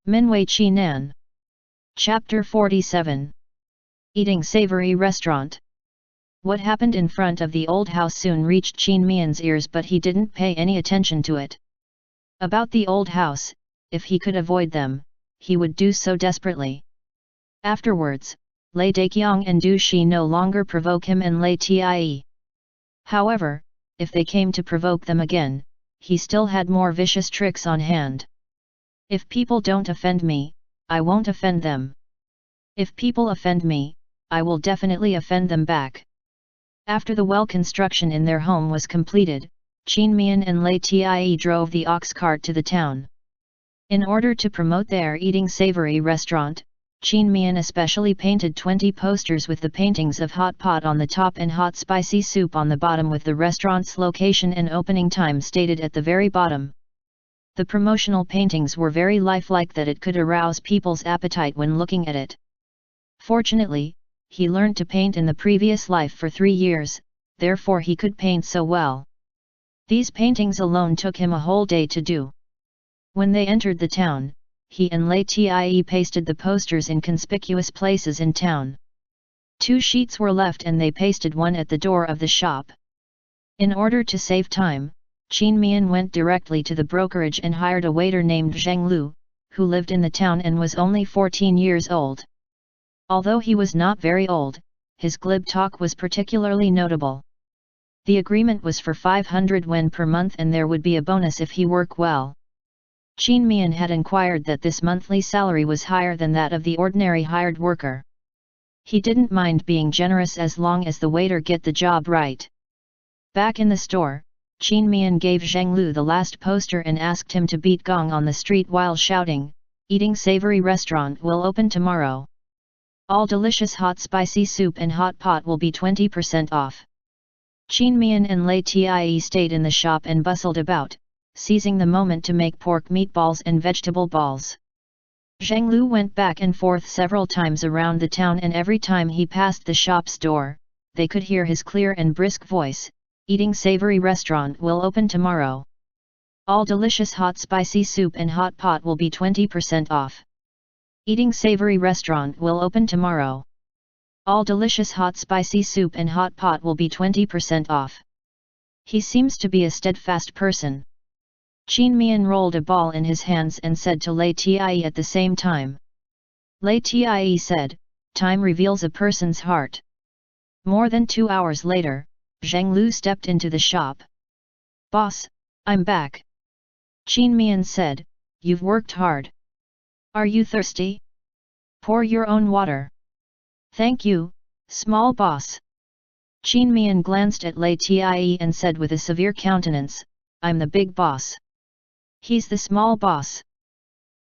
Minwei Chi Nan. Chapter 47. Eating Savory Restaurant. What happened in front of the old house soon reached Qin Mian's ears, but he didn't pay any attention to it. About the old house, if he could avoid them, he would do so desperately. Afterwards, Lei Daqiang and Du Shi no longer provoke him and Lei Tie. However, if they came to provoke them again, he still had more vicious tricks on hand. If people don't offend me, I won't offend them. If people offend me, I will definitely offend them back. After the well construction in their home was completed, Qin Mian and Lei Tie drove the ox cart to the town. In order to promote their eating savory restaurant, Qin Mian especially painted 20 posters with the paintings of hot pot on the top and hot spicy soup on the bottom, with the restaurant's location and opening time stated at the very bottom. The promotional paintings were very lifelike, that it could arouse people's appetite when looking at it. Fortunately, he learned to paint in the previous life for 3 years, therefore he could paint so well. These paintings alone took him a whole day to do. When they entered the town, he and Lei Tie pasted the posters in conspicuous places in town. 2 sheets were left and they pasted one at the door of the shop. In order to save time, Qin Mian went directly to the brokerage and hired a waiter named Zheng Lu, who lived in the town and was only 14 years old. Although he was not very old, his glib talk was particularly notable. The agreement was for 500 yuan per month and there would be a bonus if he worked well. Qin Mian had inquired that this monthly salary was higher than that of the ordinary hired worker. He didn't mind being generous as long as the waiter get the job right. Back in the store, Qin Mian gave Zheng Lu the last poster and asked him to beat gong on the street while shouting, "Eating savory restaurant will open tomorrow. All delicious hot spicy soup and hot pot will be 20% off." Qin Mian and Lei Tie stayed in the shop and bustled about, seizing the moment to make pork meatballs and vegetable balls. Zheng Lu went back and forth several times around the town, and every time he passed the shop's door, they could hear his clear and brisk voice, "Eating savory restaurant will open tomorrow. All delicious hot spicy soup and hot pot will be 20% off. Eating savory restaurant will open tomorrow. All delicious hot spicy soup and hot pot will be 20% off." He seems to be a steadfast person. Qin Mian rolled a ball in his hands and said to Lei Tie at the same time. Lei Tie said, "Time reveals a person's heart." More than 2 hours later, Zheng Lu stepped into the shop. "Boss, I'm back." Qin Mian said, "You've worked hard. Are you thirsty? Pour your own water." "Thank you, small boss." Qin Mian glanced at Lei Tie and said with a severe countenance, "I'm the big boss. He's the small boss."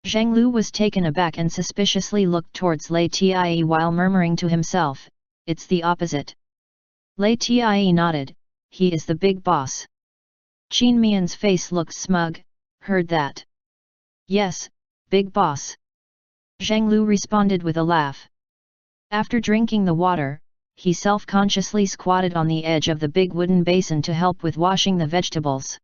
Zheng Lu was taken aback and suspiciously looked towards Lei Tie while murmuring to himself, "It's the opposite." Lei Tie nodded, "He is the big boss." Qin Mian's face looked smug, "Heard that? Yes, big boss." Zheng Lu responded with a laugh. After drinking the water, he self-consciously squatted on the edge of the big wooden basin to help with washing the vegetables.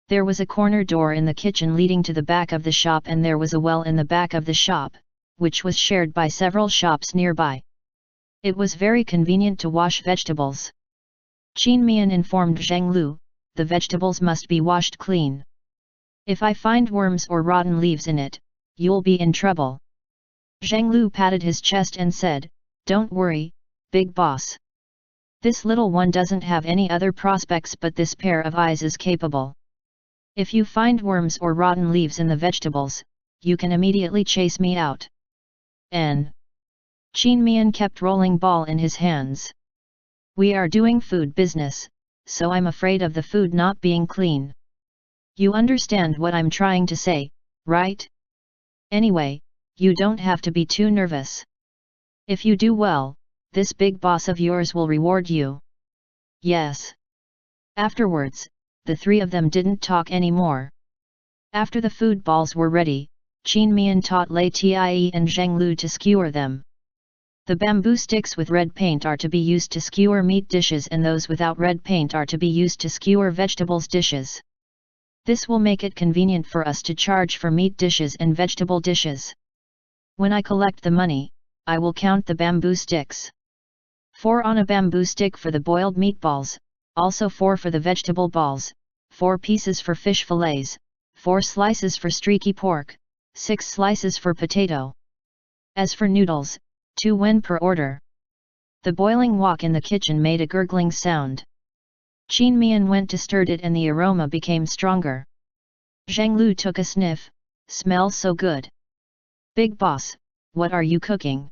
There was a corner door in the kitchen leading to the back of the shop, and there was a well in the back of the shop, which was shared by several shops nearby. It was very convenient to wash vegetables. Qin Mian informed Zheng Lu, "The vegetables must be washed clean. If I find worms or rotten leaves in it, you'll be in trouble." Zheng Lu patted his chest and said, "Don't worry, big boss. This little one doesn't have any other prospects, but this pair of eyes is capable. If you find worms or rotten leaves in the vegetables, you can immediately chase me out." Qin Mian kept rolling ball in his hands. "We are doing food business, so I'm afraid of the food not being clean. You understand what I'm trying to say, right? Anyway, you don't have to be too nervous. If you do well, this big boss of yours will reward you." "Yes." Afterwards, the 3 of them didn't talk anymore. After the food balls were ready, Qin Mian taught Lei Tie and Zheng Lu to skewer them. The bamboo sticks with red paint are to be used to skewer meat dishes, and those without red paint are to be used to skewer vegetables dishes. This will make it convenient for us to charge for meat dishes and vegetable dishes. When I collect the money, I will count the bamboo sticks. 4 on a bamboo stick for the boiled meatballs, also 4 for the vegetable balls, 4 pieces for fish fillets, 4 slices for streaky pork, 6 slices for potato. As for noodles, 2 wen per order. The boiling wok in the kitchen made a gurgling sound. Qin Mian went to stir it and the aroma became stronger. Zhang Lu took a sniff, smells so good. Big boss, what are you cooking?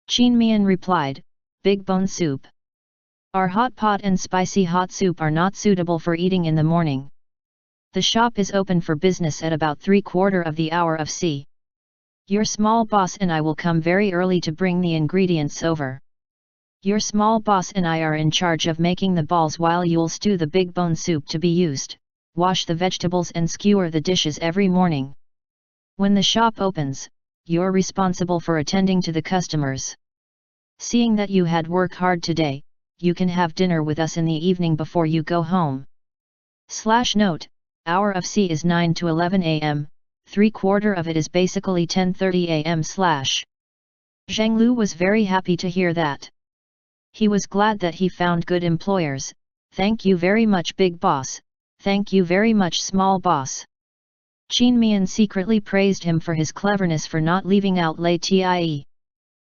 Qin Mian replied, big bone soup. Our hot pot and spicy hot soup are not suitable for eating in the morning. The shop is open for business at about 3/4 of the hour of C. Your small boss and I will come very early to bring the ingredients over. Your small boss and I are in charge of making the balls while you'll stew the big bone soup to be used, wash the vegetables and skewer the dishes every morning. When the shop opens, you're responsible for attending to the customers. Seeing that you had work hard today, you can have dinner with us in the evening before you go home. Note, hour of C is 9 to 11 am, 3/4 of it is basically 10:30 am. Zhang Lu was very happy to hear that. He was glad that he found good employers. Thank you very much big boss, thank you very much small boss. Qin Mian secretly praised him for his cleverness for not leaving out LIAN.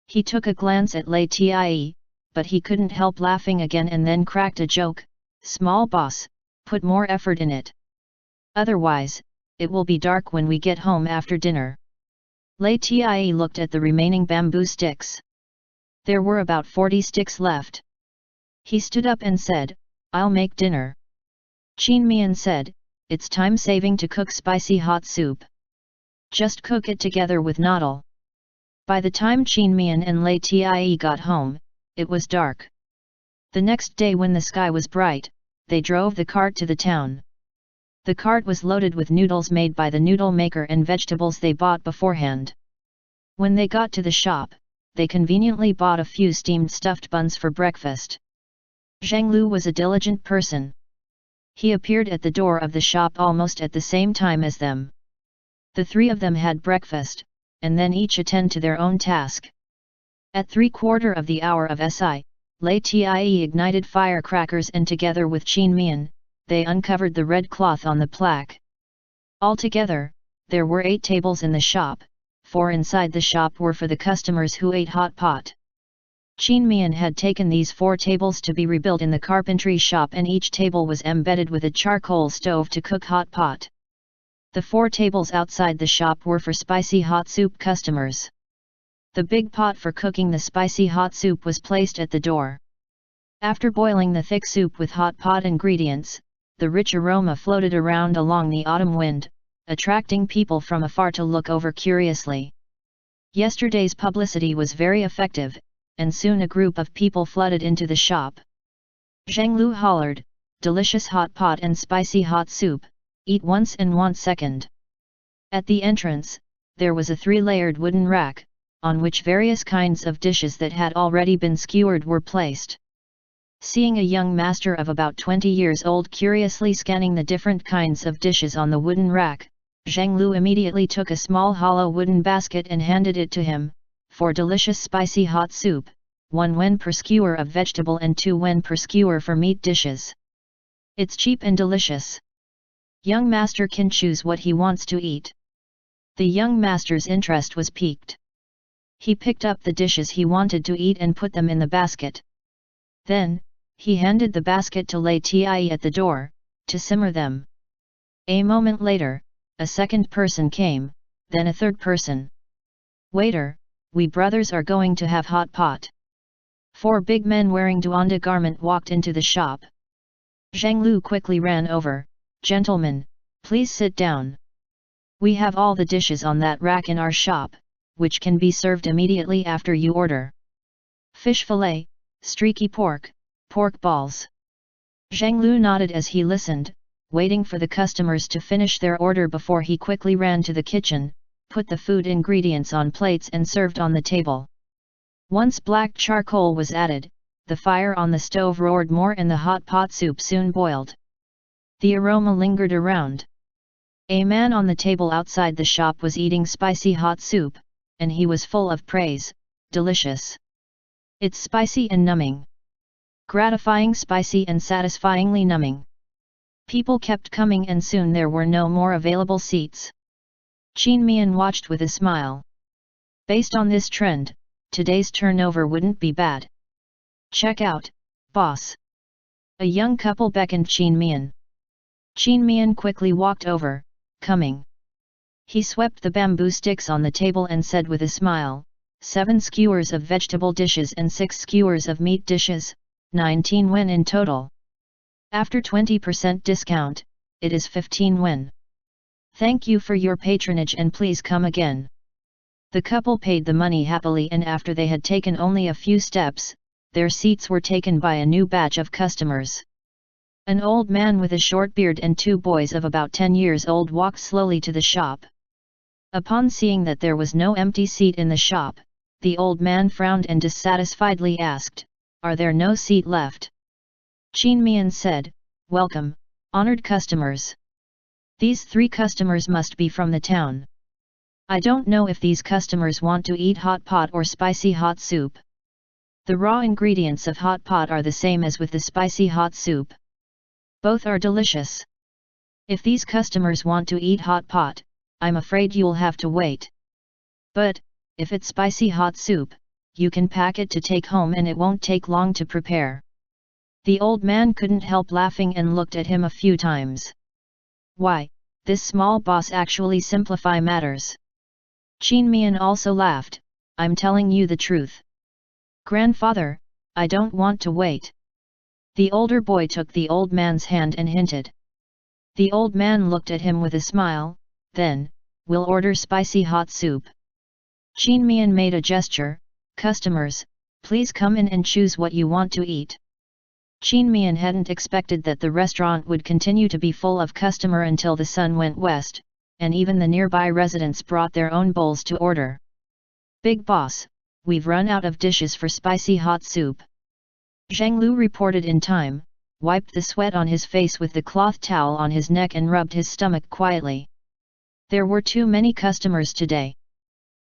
He took a glance at LIAN, but he couldn't help laughing again and then cracked a joke, small boss, put more effort in it. Otherwise, it will be dark when we get home after dinner. LIAN looked at the remaining bamboo sticks. There were about 40 sticks left. He stood up and said, I'll make dinner. Qin Mian said, it's time saving to cook spicy hot soup. Just cook it together with noodle. By the time Qin Mian and LIAN got home, it was dark. The next day when the sky was bright, they drove the cart to the town. The cart was loaded with noodles made by the noodle maker and vegetables they bought beforehand. When they got to the shop, they conveniently bought a few steamed stuffed buns for breakfast. Zhang Lu was a diligent person. He appeared at the door of the shop almost at the same time as them. The 3 of them had breakfast, and then each attend to their own task. At 3/4 of the hour of SI, LIAN ignited firecrackers and together with Qin Mian, they uncovered the red cloth on the plaque. Altogether, there were 8 tables in the shop. 4 inside the shop were for the customers who ate hot pot. Qin Mian had taken these 4 tables to be rebuilt in the carpentry shop and each table was embedded with a charcoal stove to cook hot pot. The 4 tables outside the shop were for spicy hot soup customers. The big pot for cooking the spicy hot soup was placed at the door. After boiling the thick soup with hot pot ingredients, the rich aroma floated around along the autumn wind, attracting people from afar to look over curiously. Yesterday's publicity was very effective, and soon a group of people flooded into the shop. Zhang Lu hollered, delicious hot pot and spicy hot soup, eat once and want second. At the entrance, there was a 3-layered wooden rack, on which various kinds of dishes that had already been skewered were placed. Seeing a young master of about 20 years old curiously scanning the different kinds of dishes on the wooden rack, Zhang Lu immediately took a small hollow wooden basket and handed it to him, for delicious spicy hot soup, 1 wen per skewer of vegetable and 2 wen per skewer for meat dishes. It's cheap and delicious. Young master can choose what he wants to eat. The young master's interest was piqued. He picked up the dishes he wanted to eat and put them in the basket. Then, he handed the basket to LIAN at the door, to simmer them. A moment later, a second person came, then a third person. Waiter, we brothers are going to have hot pot. 4 big men wearing duanda garment walked into the shop. Zhang Lu quickly ran over, gentlemen, please sit down. We have all the dishes on that rack in our shop, which can be served immediately after you order. Fish fillet, streaky pork, pork balls. Zhang Lu nodded as he listened, waiting for the customers to finish their order before he quickly ran to the kitchen, put the food ingredients on plates and served on the table. Once black charcoal was added, the fire on the stove roared more and the hot pot soup soon boiled. The aroma lingered around. A man on the table outside the shop was eating spicy hot soup, and he was full of praise. Delicious. It's spicy and numbing. Gratifying, spicy and satisfyingly numbing. People kept coming and soon there were no more available seats. Qin Mian watched with a smile. Based on this trend, today's turnover wouldn't be bad. Check out, boss. A young couple beckoned Qin Mian. Qin Mian quickly walked over, coming. He swept the bamboo sticks on the table and said with a smile, 7 skewers of vegetable dishes and 6 skewers of meat dishes, 19 yuan in total. After 20% discount, it is 15 yuan. Thank you for your patronage and please come again. The couple paid the money happily and after they had taken only a few steps, their seats were taken by a new batch of customers. An old man with a short beard and 2 boys of about 10 years old walked slowly to the shop. Upon seeing that there was no empty seat in the shop, the old man frowned and dissatisfiedly asked, "Are there no seat left?" Qin Mian said, "Welcome, honored customers. These 3 customers must be from the town. I don't know if these customers want to eat hot pot or spicy hot soup. The raw ingredients of hot pot are the same as with the spicy hot soup. Both are delicious. If these customers want to eat hot pot, I'm afraid you'll have to wait. But, if it's spicy hot soup, you can pack it to take home and it won't take long to prepare." The old man couldn't help laughing and looked at him a few times. Why, this small boss actually simplify matters. Qin Mian also laughed, "I'm telling you the truth. Grandfather, I don't want to wait." The older boy took the old man's hand and hinted. The old man looked at him with a smile, then, "We'll order spicy hot soup." Qin Mian made a gesture, "Customers, please come in and choose what you want to eat." Qin Mian hadn't expected that the restaurant would continue to be full of customer until the sun went west, and even the nearby residents brought their own bowls to order. "Big boss, we've run out of dishes for spicy hot soup." Zhang Lu reported in time, wiped the sweat on his face with the cloth towel on his neck and rubbed his stomach quietly. There were too many customers today.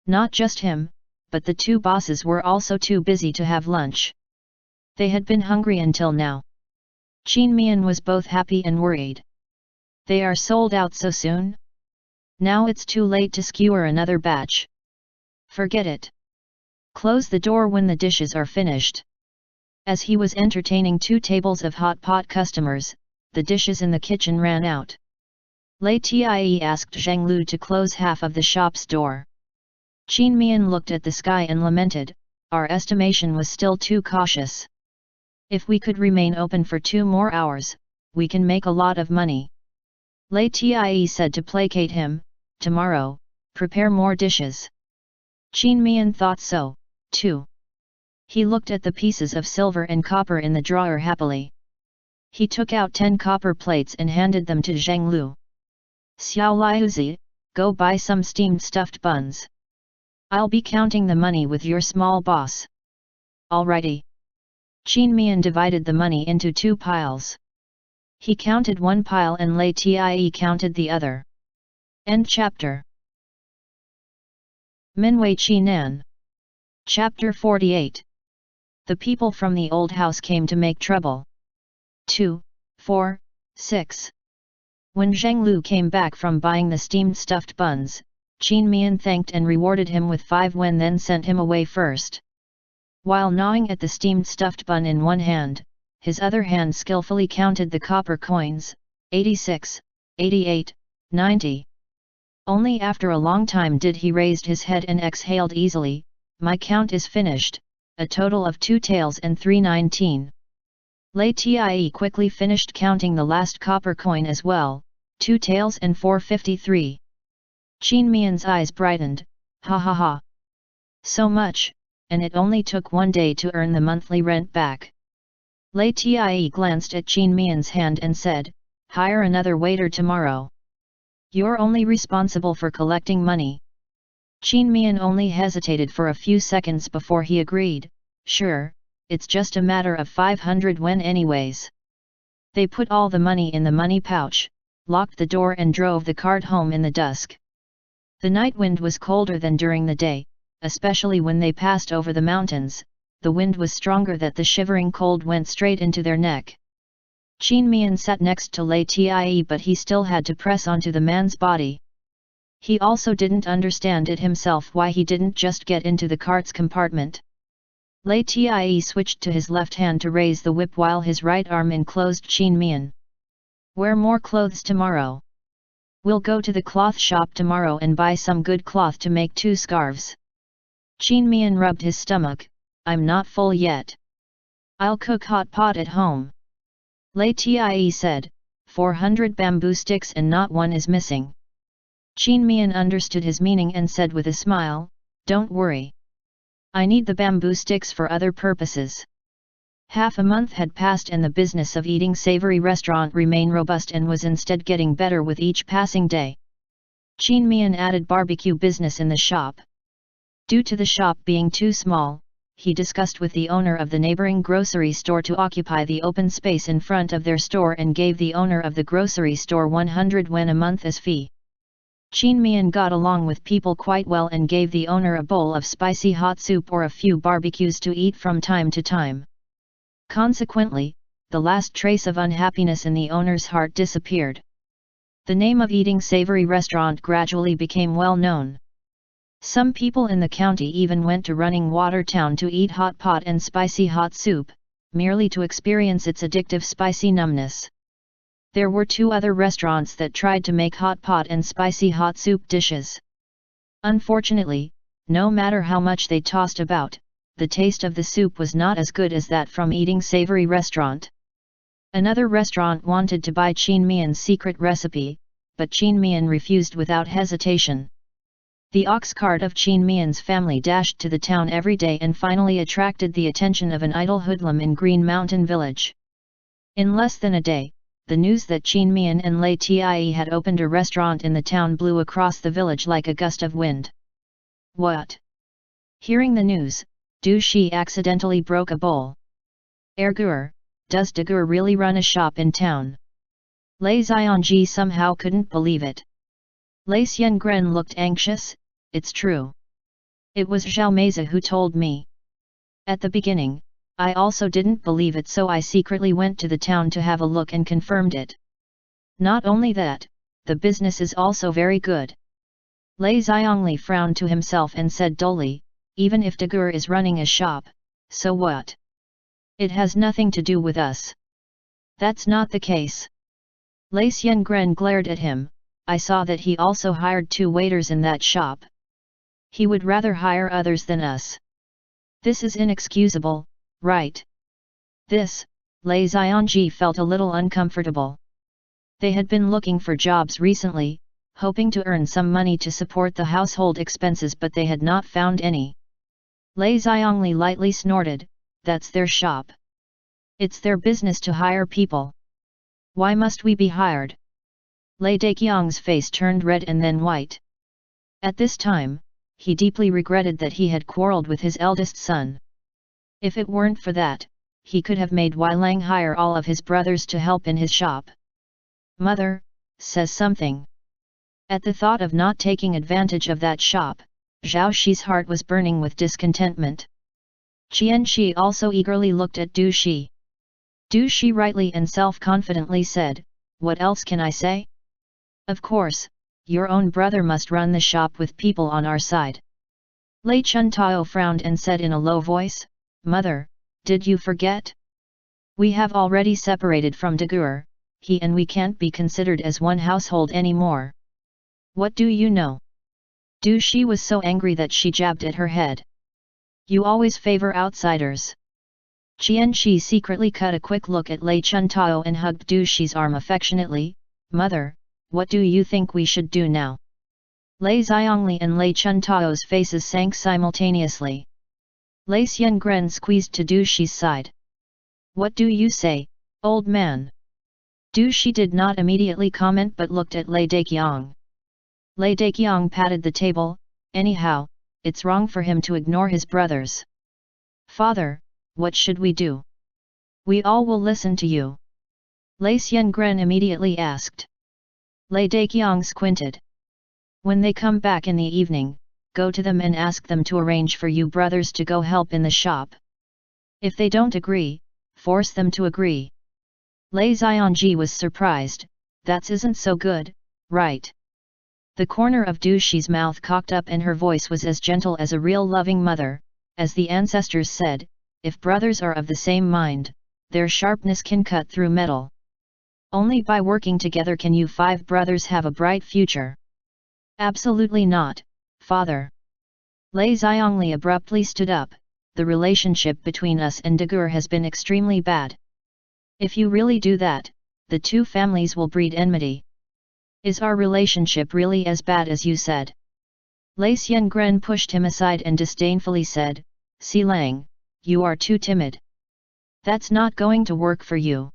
Not just him, but the 2 bosses were also too busy to have lunch. They had been hungry until now. Qin Mian was both happy and worried. They are sold out so soon? Now it's too late to skewer another batch. Forget it. Close the door when the dishes are finished. As he was entertaining 2 tables of hot pot customers, the dishes in the kitchen ran out. LIAN asked Zhang Lu to close half of the shop's door. Qin Mian looked at the sky and lamented, "Our estimation was still too cautious. If we could remain open for 2 more hours, we can make a lot of money." LIAN said to placate him, "Tomorrow, prepare more dishes." Qin Mian thought so, too. He looked at the pieces of silver and copper in the drawer happily. He took out 10 copper plates and handed them to Zhang Lu. "Xiao Liuzi, go buy some steamed stuffed buns. I'll be counting the money with your small boss." "Alrighty." Qin Mian divided the money into 2 piles. He counted one pile and LIAN counted the other. End chapter. Minwei Qinan. Chapter 48. The people from the old house came to make trouble. 2, 4, 6. When Zhang Lu came back from buying the steamed stuffed buns, Qin Mian thanked and rewarded him with 5 yuan, then sent him away first. While gnawing at the steamed stuffed bun in one hand, his other hand skillfully counted the copper coins, 86, 88, 90. Only after a long time did he raise his head and exhaled easily, "My count is finished, a total of 2 taels and 319. LIAN quickly finished counting the last copper coin as well, 2 taels and 453. Qin Mian's eyes brightened, "Ha ha ha! So much, and it only took 1 day to earn the monthly rent back." LIAN glanced at Qin Mian's hand and said, "Hire another waiter tomorrow. You're only responsible for collecting money." Qin Mian only hesitated for a few seconds before he agreed, "Sure, it's just a matter of 500 yuan anyways." They put all the money in the money pouch, locked the door and drove the cart home in the dusk. The night wind was colder than during the day, especially when they passed over the mountains. The wind was stronger that the shivering cold went straight into their neck. Qin Mian sat next to Lei Tie, but he still had to press onto the man's body. He also didn't understand it himself why he didn't just get into the cart's compartment. Lei Tie switched to his left hand to raise the whip while his right arm enclosed Qin Mian. Wear more clothes tomorrow. We'll go to the cloth shop tomorrow and buy some good cloth to make 2 scarves. Qin Mian rubbed his stomach. I'm not full yet. I'll cook hot pot at home. Lei Tie said, 400 bamboo sticks and not one is missing. Qin Mian understood his meaning and said with a smile, don't worry. I need the bamboo sticks for other purposes. Half a month had passed and the business of eating savory restaurant remained robust and was instead getting better with each passing day. Qin Mian added barbecue business in the shop. Due to the shop being too small, he discussed with the owner of the neighboring grocery store to occupy the open space in front of their store and gave the owner of the grocery store 100 yuan a month as fee. Qin Mian got along with people quite well and gave the owner a bowl of spicy hot soup or a few barbecues to eat from time to time. Consequently, the last trace of unhappiness in the owner's heart disappeared. The name of eating savory restaurant gradually became well known. Some people in the county even went to Running Water Town to eat hot pot and spicy hot soup, merely to experience its addictive spicy numbness. There were 2 other restaurants that tried to make hot pot and spicy hot soup dishes. Unfortunately, no matter how much they tossed about, the taste of the soup was not as good as that from eating savory restaurant. Another restaurant wanted to buy Qin Mian's secret recipe, but Qin Mian refused without hesitation. The ox cart of Qin Mian's family dashed to the town every day and finally attracted the attention of an idle hoodlum in Green Mountain Village. In less than a day, the news that Qin Mian and Lei Tie had opened a restaurant in the town blew across the village like a gust of wind. What? Hearing the news, Du Shi accidentally broke a bowl. Ergur, does Dagur really run a shop in town? Lei Ziyangji somehow couldn't believe it. Lei Xiangren looked anxious. It's true. It was Zhao Meiza who told me. At the beginning, I also didn't believe it, so I secretly went to the town to have a look and confirmed it. Not only that, the business is also very good. Lei Ziyangli frowned to himself and said dully, even if Dagur is running a shop, so what? It has nothing to do with us. That's not the case. Lei Xiangren glared at him. I saw that he also hired 2 waiters in that shop. He would rather hire others than us. This is inexcusable, right? This, Lei Ziyangji felt a little uncomfortable. They had been looking for jobs recently, hoping to earn some money to support the household expenses, but they had not found any. Lei Ziyangli lightly snorted, that's their shop. It's their business to hire people. Why must we be hired? Lei Daqiang's face turned red and then white. At this time, he deeply regretted that he had quarreled with his eldest son. If it weren't for that, he could have made Weilang hire all of his brothers to help in his shop. Mother, says something. At the thought of not taking advantage of that shop, Zhao Shi's heart was burning with discontentment. Qian Shi also eagerly looked at Du Shi. Du Shi rightly and self-confidently said, what else can I say? Of course, your own brother must run the shop with people on our side. Lei Chuntao frowned and said in a low voice, Mother, did you forget? We have already separated from Dagur, he and we can't be considered as one household anymore. What do you know? Du Shi was so angry that she jabbed at her head. You always favor outsiders. Qian Shi secretly cut a quick look at Lei Chuntao and hugged Du Shi's arm affectionately. Mother, what do you think we should do now? Lei Ziyangli and Lei Chuntao's faces sank simultaneously. Lei Xiangren squeezed to Du Shi's side. What do you say, old man? Du Shi did not immediately comment but looked at Lei Daqiang. Lei Daqiang patted the table. Anyhow, it's wrong for him to ignore his brothers. Father, what should we do? We all will listen to you. Lei Xiangren immediately asked. Lei Daqiang squinted. When they come back in the evening, go to them and ask them to arrange for you brothers to go help in the shop. If they don't agree, force them to agree. Lei Xiangji was surprised. That isn't so good, right? The corner of Du Shi's mouth cocked up and her voice was as gentle as a real loving mother. As the ancestors said, if brothers are of the same mind, their sharpness can cut through metal. Only by working together can you 5 brothers have a bright future. Absolutely not, father. Lei Xiangli abruptly stood up. The relationship between us and Dagur has been extremely bad. If you really do that, the 2 families will breed enmity. Is our relationship really as bad as you said? Lei Xiangren pushed him aside and disdainfully said, Si Lang, you are too timid. That's not going to work for you.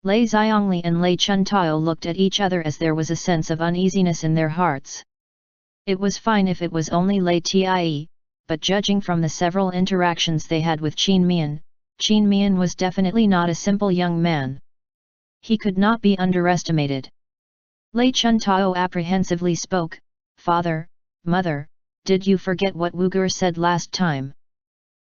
Lei Xiangli and Lei Chuntao looked at each other as there was a sense of uneasiness in their hearts. It was fine if it was only Lei Tie, but judging from the several interactions they had with Qin Mian was definitely not a simple young man. He could not be underestimated. Lei Chuntao apprehensively spoke, Father, Mother, did you forget what Wuger said last time?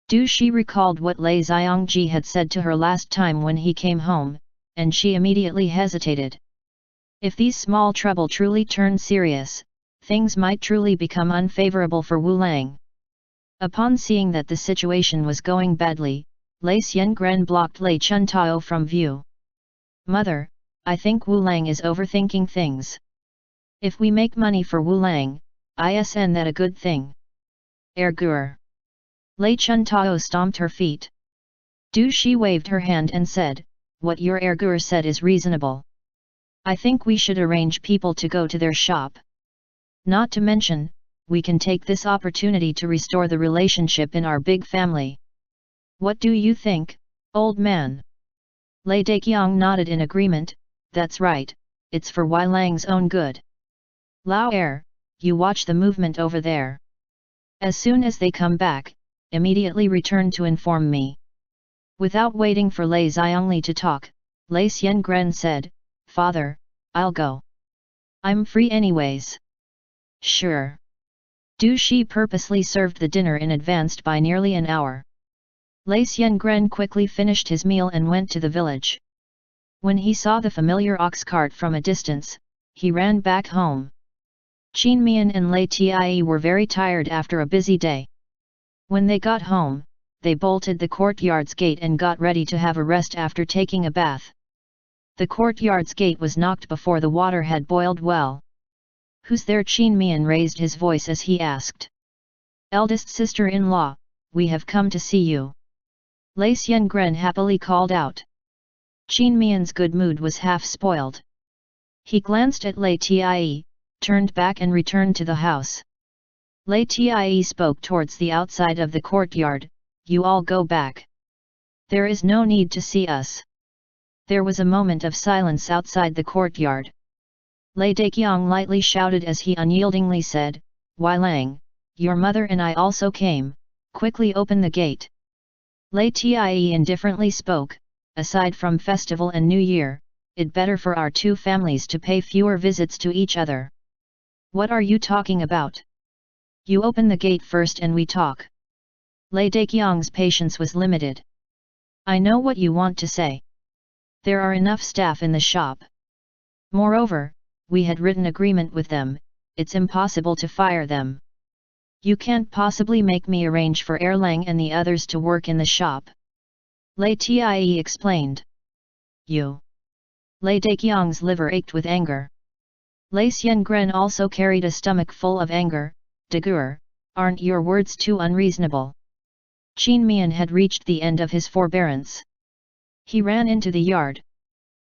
Du Shi recalled what Lei Xiangji had said to her last time when he came home, and she immediately hesitated. If these small trouble truly turned serious, things might truly become unfavorable for Wu Lang. Upon seeing that the situation was going badly, Lei Xiangren blocked Lei Chuntao from view. Mother, I think Wu Lang is overthinking things. If we make money for Wu Lang, isn't that a good thing? Ergur. Lei Chuntao stomped her feet. Du Shi waved her hand and said, what your Ergur said is reasonable. I think we should arrange people to go to their shop. Not to mention, we can take this opportunity to restore the relationship in our big family. What do you think, old man? Lei Daqiang nodded in agreement. That's right, it's for Wai Lang's own good. Lao Er, you watch the movement over there. As soon as they come back, immediately return to inform me. Without waiting for Lei Xiangli to talk, Lei Xiangren said, Father, I'll go. I'm free anyways. Sure. Du Shi purposely served the dinner in advance by nearly an hour. Lei Xiangren quickly finished his meal and went to the village. When he saw the familiar ox cart from a distance, he ran back home. Qin Mian and Lei Tie were very tired after a busy day. When they got home, they bolted the courtyard's gate and got ready to have a rest after taking a bath. The courtyard's gate was knocked before the water had boiled well. Who's there? Qin Mian raised his voice as he asked. Eldest sister-in-law, we have come to see you. Lei Xiangren happily called out. Qin Mian's good mood was half spoiled. He glanced at Lei Tie, turned back and returned to the house. Lei Tie spoke towards the outside of the courtyard, you all go back. There is no need to see us. There was a moment of silence outside the courtyard. Lei Daqiang lightly shouted as he unyieldingly said, Wai Lang, your mother and I also came, quickly open the gate. Lei Tie indifferently spoke, aside from festival and New Year, it better for our 2 families to pay fewer visits to each other. What are you talking about? You open the gate first and we talk. Lei Daqiang's patience was limited. I know what you want to say. There are enough staff in the shop. Moreover, we had written agreement with them, it's impossible to fire them. You can't possibly make me arrange for Erlang and the others to work in the shop. Lei Tie explained. You. Lei Daqiang's liver ached with anger. Lei Xiangren also carried a stomach full of anger. Dagur, aren't your words too unreasonable? Qin Mian had reached the end of his forbearance. He ran into the yard.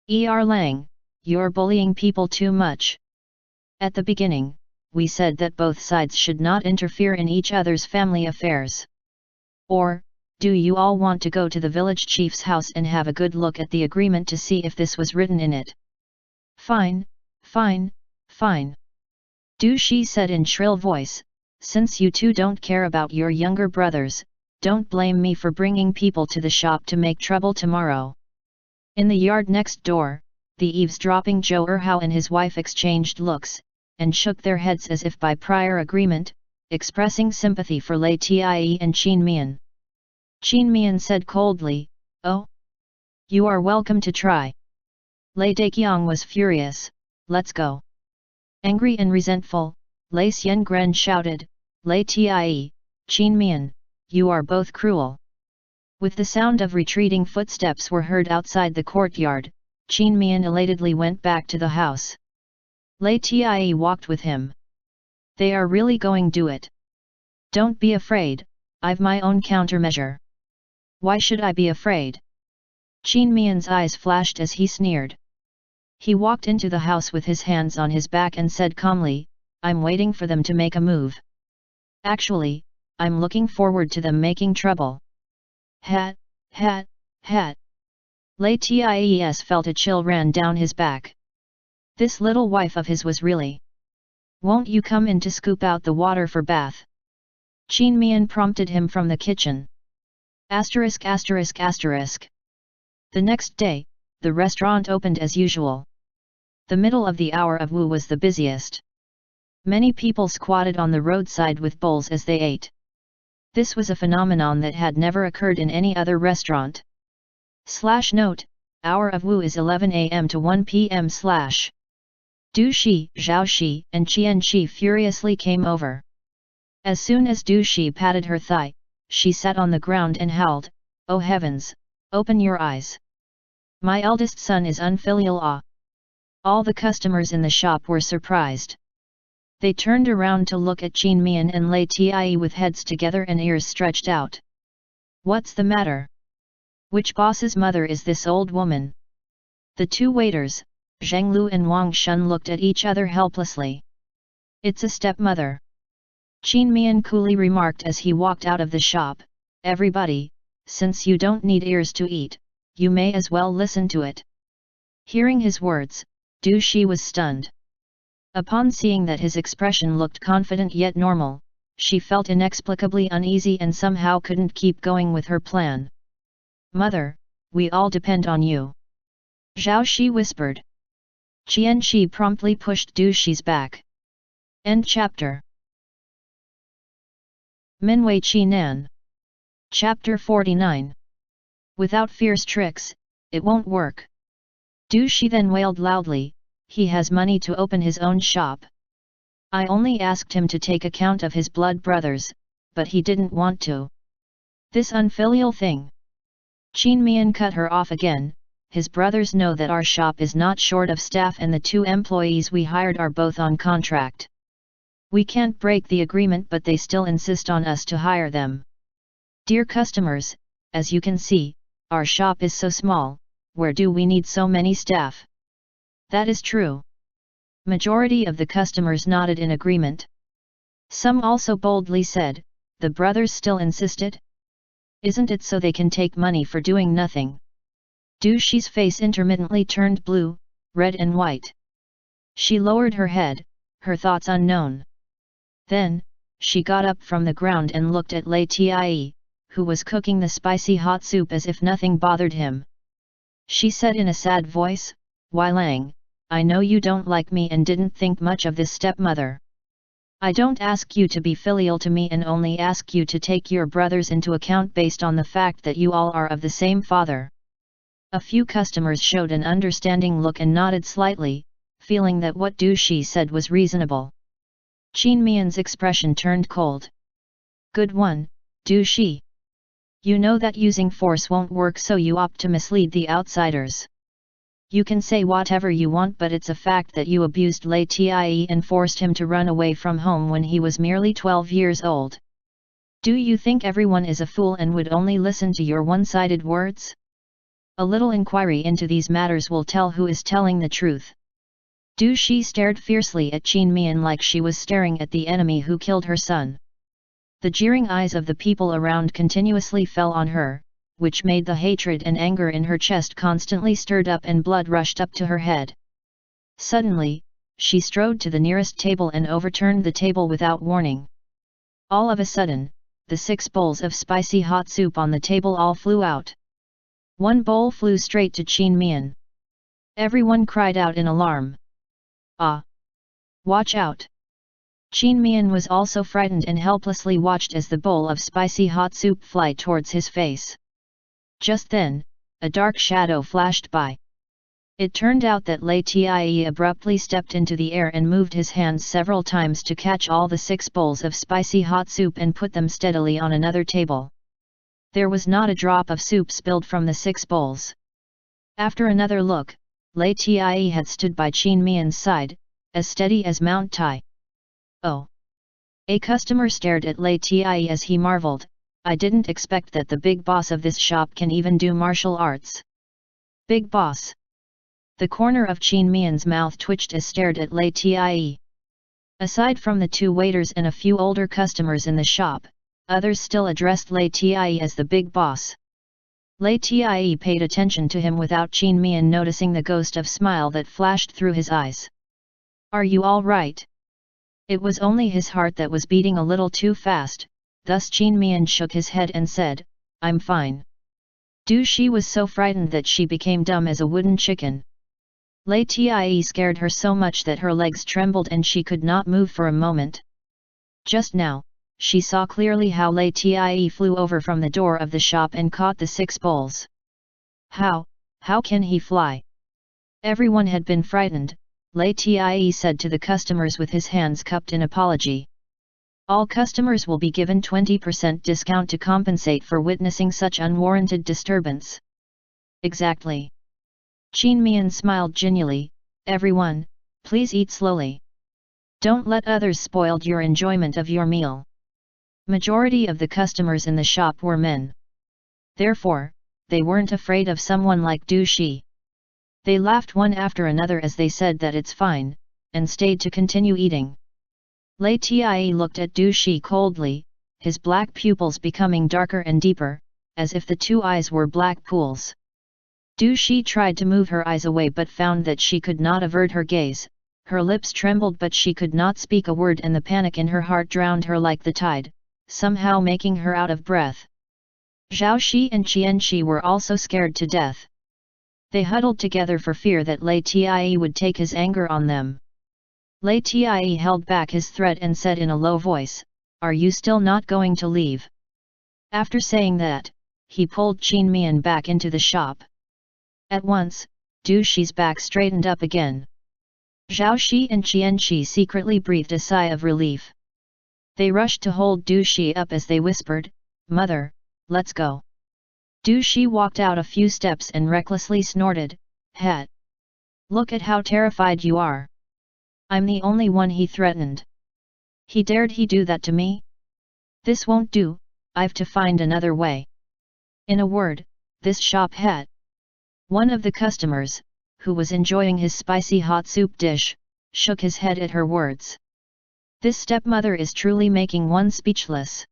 Lang, you're bullying people too much. At the beginning, we said that both sides should not interfere in each other's family affairs. Or, do you all want to go to the village chief's house and have a good look at the agreement to see if this was written in it? Fine, fine, fine. Du Shi said in shrill voice, since you 2 don't care about your younger brothers, don't blame me for bringing people to the shop to make trouble tomorrow. In the yard next door, the eavesdropping Zhou Erhao and his wife exchanged looks, and shook their heads as if by prior agreement, expressing sympathy for Lei Tie and Qin Mian. Qin Mian said coldly, "Oh? You are welcome to try." Lei Daqiang was furious, "Let's go." Angry and resentful, Lei Xiangren shouted, "Lei Tie, Qin Mian, you are both cruel." With the sound of retreating footsteps were heard outside the courtyard, Qin Mian elatedly went back to the house. Lei Tie walked with him. "They are really going to do it. Don't be afraid, I've my own countermeasure." "Why should I be afraid?" Qin Mian's eyes flashed as he sneered. He walked into the house with his hands on his back and said calmly, "I'm waiting for them to make a move. Actually, I'm looking forward to them making trouble." Hat, hat, hat. Lei Ties felt a chill ran down his back. This little wife of his was really. "Won't you come in to scoop out the water for bath?" Qin Mian prompted him from the kitchen. *******. The next day, the restaurant opened as usual. The middle of the hour of Wu was the busiest. Many people squatted on the roadside with bowls as they ate. This was a phenomenon that had never occurred in any other restaurant. /Note: hour of Wu is 11 a.m. to 1 p.m. Du Shi, Zhao Shi, and Qian Shi furiously came over. As soon as Du Shi patted her thigh, she sat on the ground and howled, "Oh heavens, open your eyes! My eldest son is unfilial ah!" All the customers in the shop were surprised. They turned around to look at Qin Mian and Lei Tie with heads together and ears stretched out. "What's the matter? Which boss's mother is this old woman?" The two waiters, Zheng Lu and Wang Shun, looked at each other helplessly. "It's a stepmother," Qin Mian coolly remarked as he walked out of the shop. "Everybody, since you don't need ears to eat, you may as well listen to it." Hearing his words, Du Shi was stunned. Upon seeing that his expression looked confident yet normal, she felt inexplicably uneasy and somehow couldn't keep going with her plan. "Mother, we all depend on you," Zhao Shi whispered. Qian Shi promptly pushed Du Shi's back. End chapter. Minwei Qi Nan. Chapter 49. Without fierce tricks, it won't work. Du Shi then wailed loudly, "He has money to open his own shop. I only asked him to take account of his blood brothers, but he didn't want to. This unfilial thing." Qin Mian cut her off again. "His brothers know that our shop is not short of staff and the 2 employees we hired are both on contract. We can't break the agreement, but they still insist on us to hire them. Dear customers, as you can see, our shop is so small, where do we need so many staff?" "That is true." Majority of the customers nodded in agreement. Some also boldly said, "The brothers still insisted? Isn't it so they can take money for doing nothing?" Du Shi's face intermittently turned blue, red and white. She lowered her head, her thoughts unknown. Then, she got up from the ground and looked at Lei Tie, who was cooking the spicy hot soup as if nothing bothered him. She said in a sad voice, "Wei Lang, I know you don't like me and didn't think much of this stepmother. I don't ask you to be filial to me and only ask you to take your brothers into account based on the fact that you all are of the same father." A few customers showed an understanding look and nodded slightly, feeling that what Du Shi said was reasonable. Qin Mian's expression turned cold. "Good one, Du Shi. You know that using force won't work, so you opt to mislead the outsiders. You can say whatever you want, but it's a fact that you abused Lei Tie and forced him to run away from home when he was merely 12 years old. Do you think everyone is a fool and would only listen to your one-sided words? A little inquiry into these matters will tell who is telling the truth." Du Shi stared fiercely at Qin Mian like she was staring at the enemy who killed her son. The jeering eyes of the people around continuously fell on her, which made the hatred and anger in her chest constantly stirred up and blood rushed up to her head. Suddenly, she strode to the nearest table and overturned the table without warning. All of a sudden, the 6 bowls of spicy hot soup on the table all flew out. One bowl flew straight to Qin Mian. Everyone cried out in alarm. Ah! Watch out! Qin Mian was also frightened and helplessly watched as the bowl of spicy hot soup fly towards his face. Just then, a dark shadow flashed by. It turned out that LIAN abruptly stepped into the air and moved his hands several times to catch all the 6 bowls of spicy hot soup and put them steadily on another table. There was not a drop of soup spilled from the 6 bowls. After another look, LIAN had stood by Qin Mian's side, as steady as Mount Tai. Oh! A customer stared at LIAN as he marveled, I didn't expect that the big boss of this shop can even do martial arts. Big boss! The corner of Qin Mian's mouth twitched as stared at LIAN. Aside from the 2 waiters and a few older customers in the shop, others still addressed LIAN as the big boss. LIAN paid attention to him without Qin Mian noticing the ghost of smile that flashed through his eyes. Are you all right? It was only his heart that was beating a little too fast, thus Qin Mian shook his head and said, I'm fine. Du Shi was so frightened that she became dumb as a wooden chicken. LIAN scared her so much that her legs trembled and she could not move for a moment. Just now, she saw clearly how LIAN flew over from the door of the shop and caught the 6 bowls. How can he fly? Everyone had been frightened, LIAN said to the customers with his hands cupped in apology. All customers will be given 20% discount to compensate for witnessing such unwarranted disturbance. Exactly. Qin Mian smiled genially, everyone, please eat slowly. Don't let others spoil your enjoyment of your meal. Majority of the customers in the shop were men. Therefore, they weren't afraid of someone like Du Shi. They laughed one after another as they said that it's fine, and stayed to continue eating. LIAN looked at Du Shi coldly, his black pupils becoming darker and deeper, as if the 2 eyes were black pools. Du Shi tried to move her eyes away but found that she could not avert her gaze, her lips trembled but she could not speak a word and the panic in her heart drowned her like the tide, somehow making her out of breath. Zhao Shi and Qian Shi were also scared to death. They huddled together for fear that LIAN would take his anger on them. LIAN held back his threat and said in a low voice, Are you still not going to leave? After saying that, he pulled Qin Mian back into the shop. At once, Du Shi's back straightened up again. Zhao Shi and Qian Shi secretly breathed a sigh of relief. They rushed to hold Du Shi up as they whispered, Mother, let's go. Du Shi walked out a few steps and recklessly snorted, Het! Look at how terrified you are. I'm the only one he threatened. He do that to me? This won't do, I've to find another way. In a word, this shop Het! One of the customers, who was enjoying his spicy hot soup dish, shook his head at her words. This stepmother is truly making one speechless.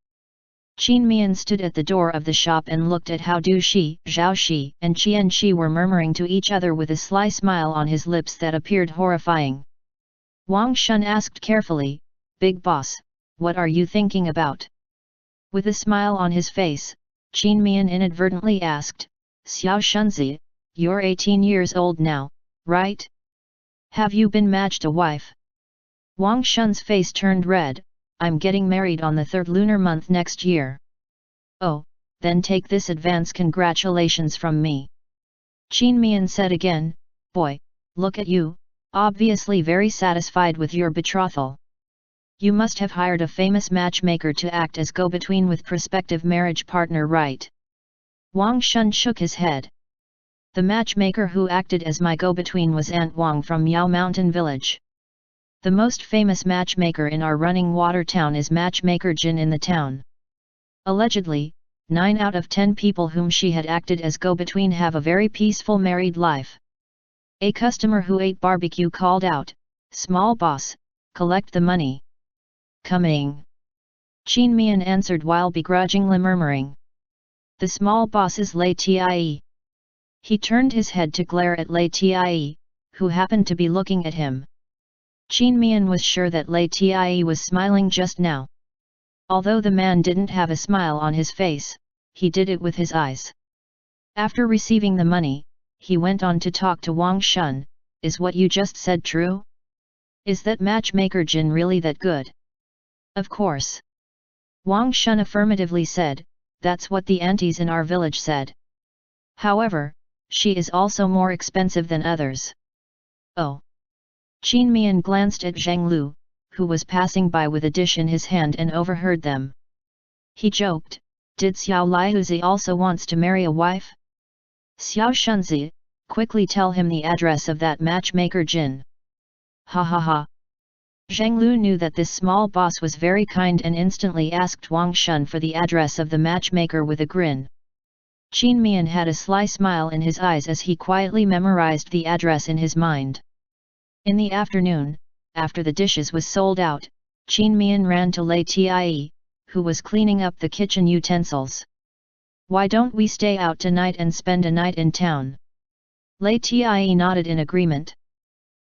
Qin Mian stood at the door of the shop and looked at how Du Shi, Zhao Shi and Qian Shi were murmuring to each other with a sly smile on his lips that appeared horrifying. Wang Shun asked carefully, Big boss, what are you thinking about? With a smile on his face, Qin Mian inadvertently asked, Xiao Shunzi, you're 18 years old now, right? Have you been matched a wife? Wang Shun's face turned red, I'm getting married on the 3rd lunar month next year. Oh, then take this advance congratulations from me. Qin Mian said again, Boy, look at you, obviously very satisfied with your betrothal. You must have hired a famous matchmaker to act as go-between with prospective marriage partner, right? Wang Shun shook his head. The matchmaker who acted as my go-between was Aunt Wang from Miao Mountain Village. The most famous matchmaker in our running water town is matchmaker Jin in the town. Allegedly, 9 out of 10 people whom she had acted as go-between have a very peaceful married life. A customer who ate barbecue called out, Small boss, collect the money. Coming. Qin Mian answered while begrudgingly murmuring. The small boss is LIAN. He turned his head to glare at LIAN, who happened to be looking at him. Qin Mian was sure that LIAN was smiling just now. Although the man didn't have a smile on his face, he did it with his eyes. After receiving the money, he went on to talk to Wang Shun. Is what you just said true? Is that matchmaker Jin really that good? Of course. Wang Shun affirmatively said, that's what the aunties in our village said. However, she is also more expensive than others. Oh. Qin Mian glanced at Zhang Lu, who was passing by with a dish in his hand and overheard them. He joked, did Xiao Liuzi also wants to marry a wife? Xiao Shunzi, quickly tell him the address of that matchmaker Jin. Ha ha ha. Zhang Lu knew that this small boss was very kind and instantly asked Wang Shun for the address of the matchmaker with a grin. Qin Mian had a sly smile in his eyes as he quietly memorized the address in his mind. In the afternoon, after the dishes was sold out, Qin Mian ran to Lei Tie, who was cleaning up the kitchen utensils. Why don't we stay out tonight and spend a night in town? Lei Tie nodded in agreement.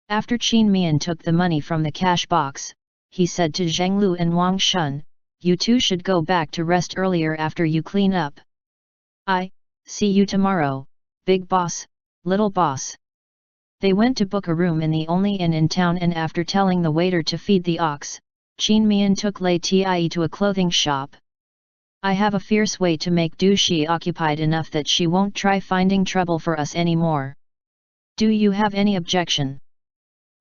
After Qin Mian took the money from the cash box, he said to Zhang Lu and Wang Shun, you two should go back to rest earlier after you clean up. See you tomorrow, big boss, little boss. They went to book a room in the only inn in town, and after telling the waiter to feed the ox, Qin Mian took Lei Tie to a clothing shop. I have a fierce way to make Du Shi occupied enough that she won't try finding trouble for us anymore. Do you have any objection?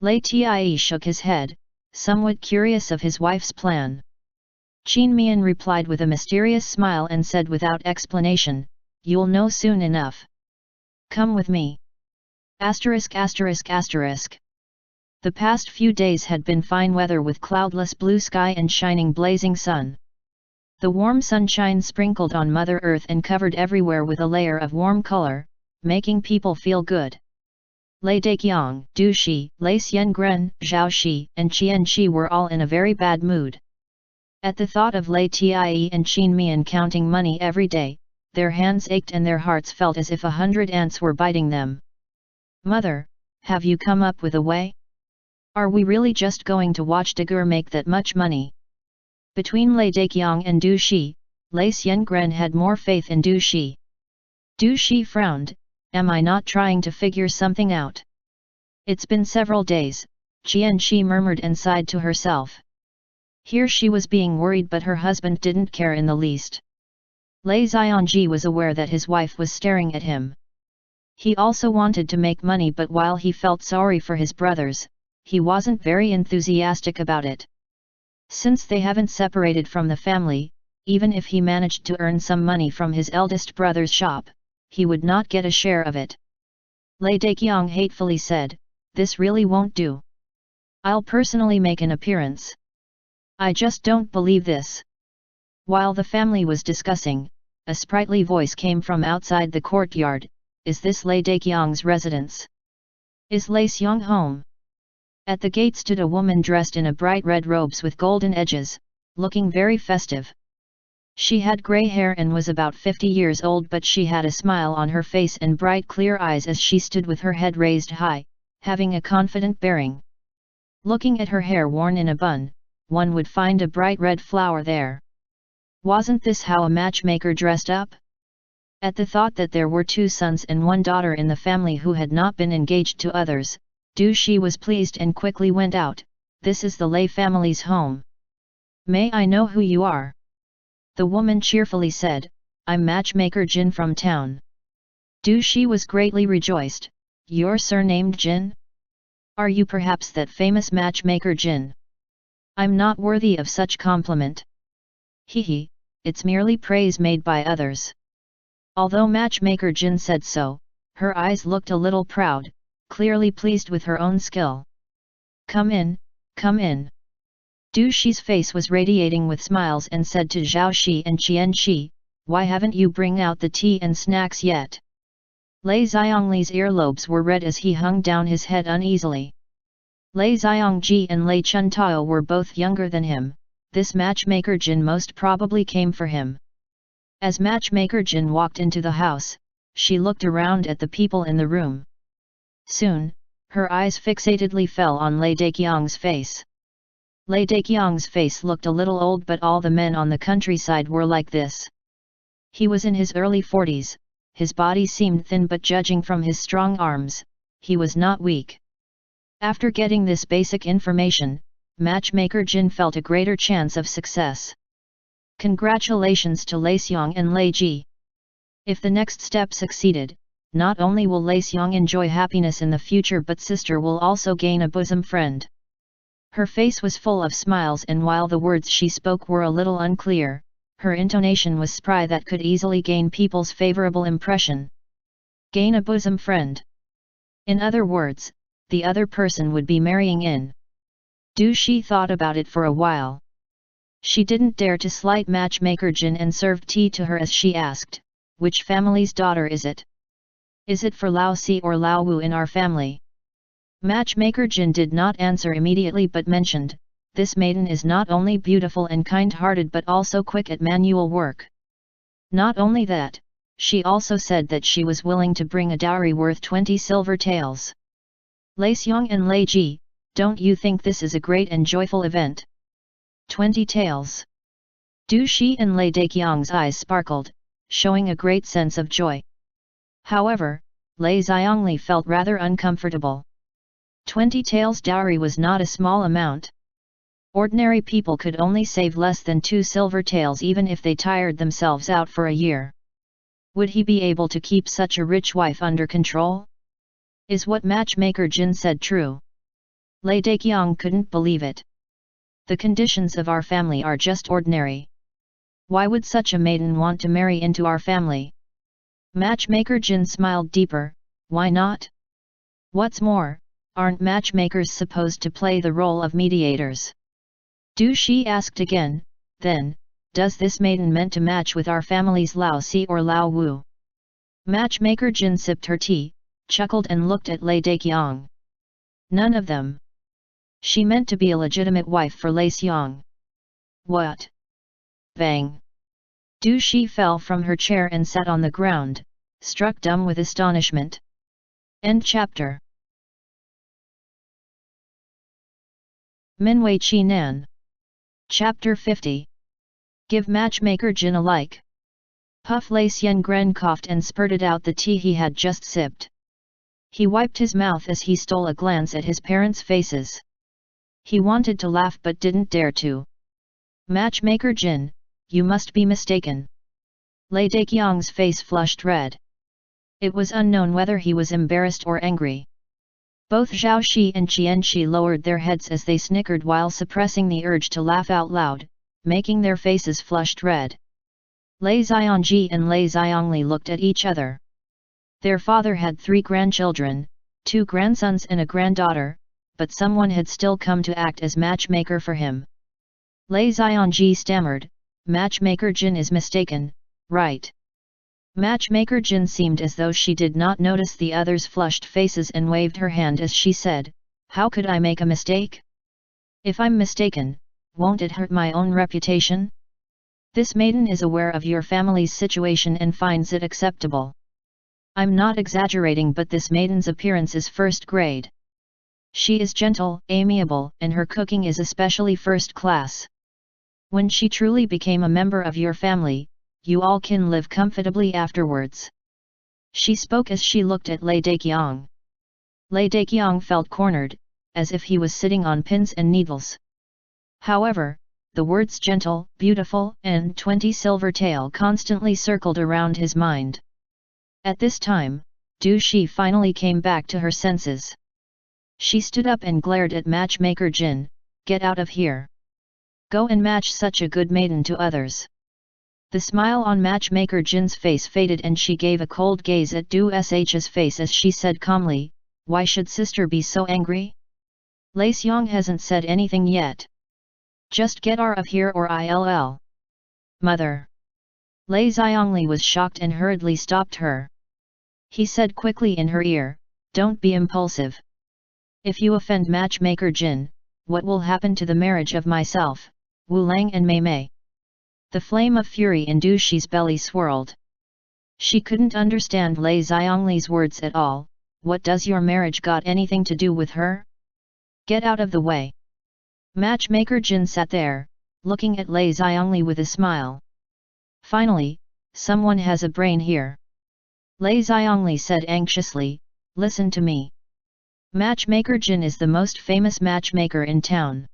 Lei Tie shook his head, somewhat curious of his wife's plan. Qin Mian replied with a mysterious smile and said without explanation, you'll know soon enough. Come with me. *****. The past few days had been fine weather with cloudless blue sky and shining blazing sun. The warm sunshine sprinkled on Mother Earth and covered everywhere with a layer of warm color, making people feel good. Lei Daqiang, Du Shi, Lei Xiangren, Zhao Shi, and Qian Shi were all in a very bad mood. At the thought of Lei Tie and Qin Mian counting money every day, their hands ached and their hearts felt as if 100 ants were biting them. Mother, have you come up with a way? Are we really just going to watch Dagur make that much money? Between Lei Daqiang and Du Shi, Lei Xiangren had more faith in Du Shi. Du Shi frowned, am I not trying to figure something out? It's been several days, Qian Shi murmured and sighed to herself. Here she was being worried, but her husband didn't care in the least. Lei Xiangji was aware that his wife was staring at him. He also wanted to make money, but while he felt sorry for his brothers, he wasn't very enthusiastic about it. Since they haven't separated from the family, even if he managed to earn some money from his eldest brother's shop, he would not get a share of it. Lei Daqiang hatefully said, this really won't do. I'll personally make an appearance. I just don't believe this. While the family was discussing, a sprightly voice came from outside the courtyard. Is this Lei Daqiang's residence? Is Lei Xiang home? At the gate stood a woman dressed in a bright red robes with golden edges, looking very festive. She had grey hair and was about 50 years old, but she had a smile on her face and bright clear eyes as she stood with her head raised high, having a confident bearing. Looking at her hair worn in a bun, one would find a bright red flower there. Wasn't this how a matchmaker dressed up? At the thought that there were 2 sons and 1 daughter in the family who had not been engaged to others, Du Shi was pleased and quickly went out. This is the Lei family's home. May I know who you are? The woman cheerfully said, I'm matchmaker Jin from town. Du Shi was greatly rejoiced. You're surnamed Jin? Are you perhaps that famous matchmaker Jin? I'm not worthy of such compliment. Hehe, it's merely praise made by others. Although matchmaker Jin said so, her eyes looked a little proud, clearly pleased with her own skill. Come in, come in. Du Shi's face was radiating with smiles and said to Zhao Shi and Qian Shi, why haven't you bring out the tea and snacks yet? Lei Xiangli's earlobes were red as he hung down his head uneasily. Lei Xiangji and Lei Chuntao were both younger than him. This matchmaker Jin most probably came for him. As matchmaker Jin walked into the house, she looked around at the people in the room. Soon, her eyes fixatedly fell on Lei Daqiang's face. Lei Daqiang's face looked a little old, but all the men on the countryside were like this. He was in his early 40s, his body seemed thin, but judging from his strong arms, he was not weak. After getting this basic information, matchmaker Jin felt a greater chance of success. Congratulations to Lei Xiong and Lei Ji. If the next step succeeded, not only will Lei Xiong enjoy happiness in the future, but sister will also gain a bosom friend. Her face was full of smiles, and while the words she spoke were a little unclear, her intonation was spry that could easily gain people's favorable impression. Gain a bosom friend. In other words, the other person would be marrying in. She thought about it for a while. She didn't dare to slight matchmaker Jin and served tea to her as she asked, "Which family's daughter is it? Is it for Lao Si or Lao Wu in our family?" Matchmaker Jin did not answer immediately, but mentioned, "This maiden is not only beautiful and kind-hearted but also quick at manual work." Not only that, she also said that she was willing to bring a dowry worth 20 silver taels. Lei Xiong and Lei Ji, don't you think this is a great and joyful event? 20 taels. Du Shi and Lei Daqiang's eyes sparkled, showing a great sense of joy. However, Lei Xiongli felt rather uncomfortable. 20 taels dowry was not a small amount. Ordinary people could only save less than 2 silver taels even if they tired themselves out for a year. Would he be able to keep such a rich wife under control? Is what matchmaker Jin said true? Lei Daqiang couldn't believe it. The conditions of our family are just ordinary. Why would such a maiden want to marry into our family? Matchmaker Jin smiled deeper, why not? What's more, aren't matchmakers supposed to play the role of mediators? Du Shi asked again, then, does this maiden meant to match with our family's Lao Si or Lao Wu? Matchmaker Jin sipped her tea, chuckled and looked at Lei Daqiang. None of them. She meant to be a legitimate wife for Lei Xiong. What? Bang! Du Shi fell from her chair and sat on the ground, struck dumb with astonishment. End chapter. Minwei Qi Nan. Chapter 50. Give matchmaker Jin a like. Puff Lei Xiongren coughed and spurted out the tea he had just sipped. He wiped his mouth as he stole a glance at his parents' faces. He wanted to laugh but didn't dare to. Matchmaker Jin, you must be mistaken. Lei Daqiang's face flushed red. It was unknown whether he was embarrassed or angry. Both Zhao Shi and Qian Shi lowered their heads as they snickered while suppressing the urge to laugh out loud, making their faces flushed red. Lei Xiongji and Lei Xiongli looked at each other. Their father had 3 grandchildren, 2 grandsons and a granddaughter, but someone had still come to act as matchmaker for him. Lei Xiongji stammered, "Matchmaker Jin is mistaken, right?" Matchmaker Jin seemed as though she did not notice the others' flushed faces and waved her hand as she said, "How could I make a mistake? If I'm mistaken, won't it hurt my own reputation? This maiden is aware of your family's situation and finds it acceptable. I'm not exaggerating, but this maiden's appearance is first grade. She is gentle, amiable, and her cooking is especially first class. When she truly became a member of your family, you all can live comfortably afterwards." She spoke as she looked at Lei Daqiang. Lei Daqiang felt cornered, as if he was sitting on pins and needles. However, the words gentle, beautiful, and 20 silver tael constantly circled around his mind. At this time, Du Shi finally came back to her senses. She stood up and glared at matchmaker Jin, "Get out of here. Go and match such a good maiden to others." The smile on matchmaker Jin's face faded and she gave a cold gaze at Du Sh's face as she said calmly, "Why should sister be so angry? Lei Xiong hasn't said anything yet. Just get out of here or I'll. Mother." Lei Xiongli was shocked and hurriedly stopped her. He said quickly in her ear, "Don't be impulsive. If you offend matchmaker Jin, what will happen to the marriage of myself, Wu Lang and Mei Mei?" The flame of fury in Du Shi's belly swirled. She couldn't understand Lei Xiongli's words at all. What does your marriage got anything to do with her? Get out of the way. Matchmaker Jin sat there, looking at Lei Xiongli with a smile. Finally, someone has a brain here. Lei Xiongli said anxiously, listen to me. Matchmaker Jin is the most famous matchmaker in town.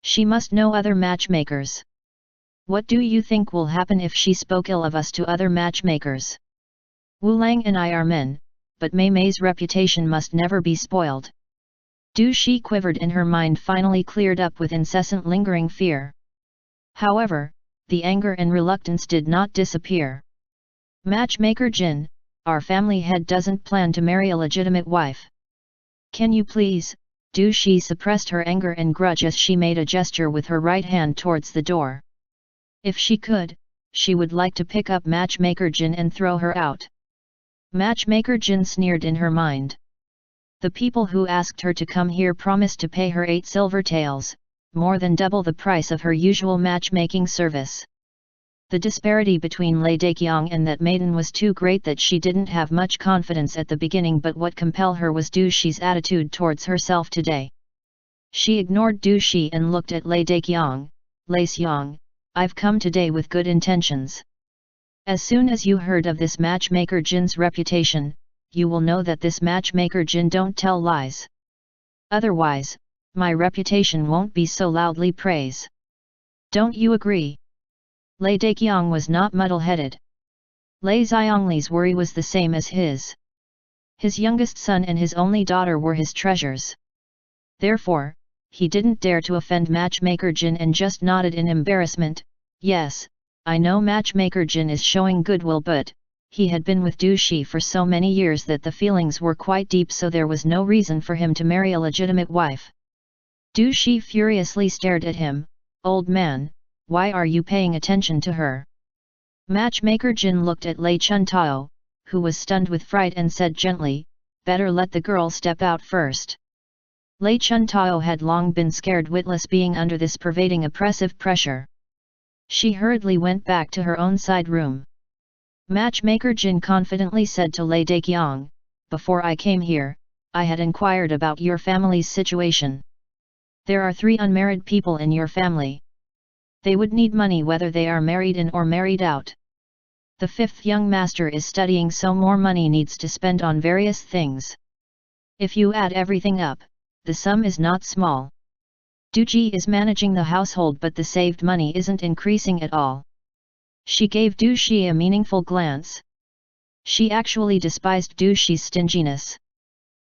She must know other matchmakers. What do you think will happen if she spoke ill of us to other matchmakers? Wu Lang and I are men, but Mei Mei's reputation must never be spoiled. Du Shi quivered and her mind finally cleared up with incessant lingering fear. However, the anger and reluctance did not disappear. Matchmaker Jin, our family head doesn't plan to marry a legitimate wife. Can you please? Du Shi suppressed her anger and grudge as she made a gesture with her right hand towards the door. If she could, she would like to pick up Matchmaker Jin and throw her out. Matchmaker Jin sneered in her mind. The people who asked her to come here promised to pay her 8 silver taels, more than double the price of her usual matchmaking service. The disparity between Lei Daqiang and that maiden was too great that she didn't have much confidence at the beginning, but what compelled her was Du Shi's attitude towards herself today. She ignored Du Shi and looked at Lei Daqiang. Lei Xiong, I've come today with good intentions. As soon as you heard of this matchmaker Jin's reputation, you will know that this matchmaker Jin don't tell lies. Otherwise, my reputation won't be so loudly praised. Don't you agree? Lei Daqiang was not muddle-headed. Lei Xiangli's worry was the same as his. His youngest son and his only daughter were his treasures. Therefore, he didn't dare to offend Matchmaker Jin and just nodded in embarrassment. Yes, I know Matchmaker Jin is showing goodwill, but he had been with Du Shi for so many years that the feelings were quite deep, so there was no reason for him to marry a legitimate wife. Du Shi furiously stared at him. Old man, why are you paying attention to her? Matchmaker Jin looked at Lei Chuntao, who was stunned with fright, and said gently, better let the girl step out first. Lei Chuntao had long been scared witless, being under this pervading oppressive pressure. She hurriedly went back to her own side room. Matchmaker Jin confidently said to Lei Daqiang, before I came here, I had inquired about your family's situation. There are 3 unmarried people in your family. They would need money whether they are married in or married out. The 5th young master is studying, so more money needs to spend on various things. If you add everything up, the sum is not small. Du Ji is managing the household, but the saved money isn't increasing at all. She gave Du Shi a meaningful glance. She actually despised Du Shi's stinginess.